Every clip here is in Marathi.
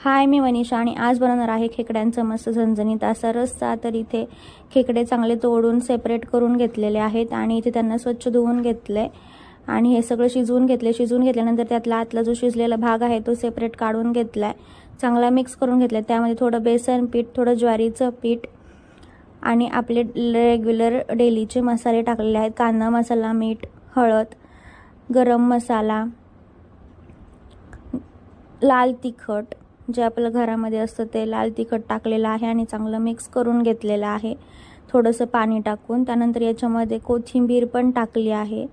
हाय, मी मनीषा आणि आज बनवणार आहे खेकड्यांचा मस्त झणझणीत असा रस्सा। तर इथे खेकडे चांगले तोडून सेपरेट करून घेतलेले आहेत आणि इथे त्यांना स्वच्छ धुवून घेतले आणि हे सगळं शिजवून घेतले। शिजवून घेतल्यानंतर त्यातला आतला जो शिजलेला भाग आहे तो सेपरेट काढून घेतलाय, चांगला मिक्स करून घेतला। त्यामध्ये थोडं बेसन पीठ, थोडं ज्वारीचं पीठ आणि आपले रेग्युलर डेलीचे मसाले टाकलेले आहेत। कांदा मसाला, मीठ, हळद, गरम मसाला, लाल तिखट जे आपल्या घरामध्ये असतं ते लाल तिखट टाकलेलं आहे आणि चांगलं मिक्स करून घेतलेलं आहे थोडंसं पाणी टाकून। त्यानंतर याच्यामध्ये कोथिंबीर पण टाकली आहे।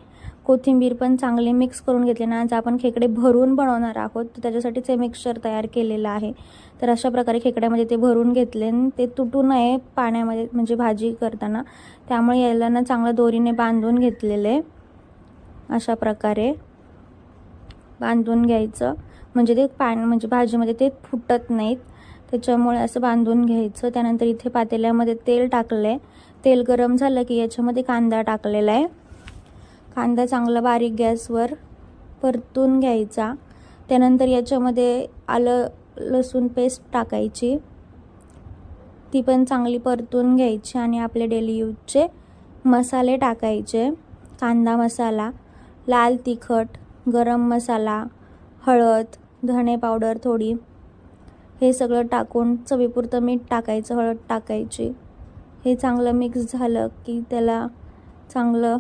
कोथिंबीर पण चांगले मिक्स करून घेतले ना। आज आपण खेकडे भरून बनवणार आहोत, तर त्याच्यासाठीच हे मिक्सचर तयार केलेलं आहे। तर अशा प्रकारे खेकड्यामध्ये ते भरून घेतले, ते तुटू नये पाण्यामध्ये म्हणजे भाजी करताना, त्यामुळे याला ना चांगलं दोरीने बांधून घेतलेले। अशा प्रकारे बांधून घ्यायचं म्हणजे ते म्हणजे भाजीमध्ये ते फुटत नाहीत, त्याच्यामुळे असं बांधून घ्यायचं। त्यानंतर इथे पातेल्यामध्ये तेल टाकले। तेल गरम झालं की याच्यामध्ये कांदा टाकलेला आहे। कांदा चांगला बारीक गॅसवर परतून घ्यायचा। त्यानंतर याच्यामध्ये आलं लसूण पेस्ट टाकायची, ती पण चांगली परतून घ्यायची आणि आपले डेली यूजचे मसाले टाकायचे। कांदा मसाला, लाल तिखट, गरम मसाला, हळद, धणे पावडर थोडी, हे सगळं टाकून चवीपुरतं मीठ टाकायचं, हळद टाकायची। हे चांगलं मिक्स झालं की त्याला चांगलं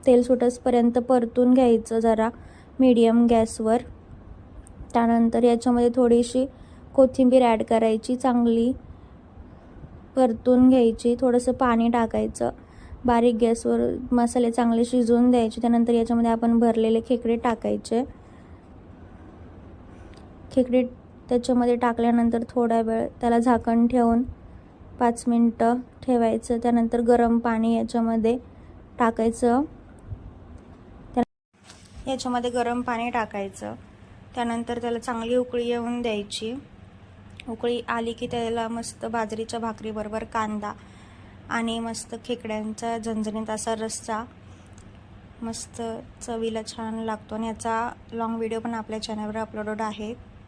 तेल सुटेपर्यंत परतून घ्यायचं जरा मीडियम गॅसवर। त्यानंतर याच्यामध्ये थोडीशी कोथिंबीर ॲड करायची, चांगली परतून घ्यायची। थोडंसं पाणी टाकायचं, बारीक गॅसवर मसाले चांगले शिजवून द्यायचे। त्यानंतर याच्यामध्ये आपण भरलेले खेकडे टाकायचे। खेकडे त्याच्यामध्ये टाकल्यानंतर थोडा वेळ त्याला झाकण ठेवून 5 मिनिटं ठेवायचं। त्यानंतर गरम पाणी याच्यामध्ये टाकायचं, याच्यामध्ये गरम पाणी टाकायचं। त्यानंतर त्याला चांगली उकळी येऊन द्यायची। उकळी आली की त्याला मस्त बाजरीच्या भाकरीबरोबर कांदा आणि मस्त खेकड्यांचा झणझणीत असा रस्सा मस्त चवीला छान लागतो आणि याचा लॉंग व्हिडिओ पण आपल्या चॅनलवर अपलोडेड आहे।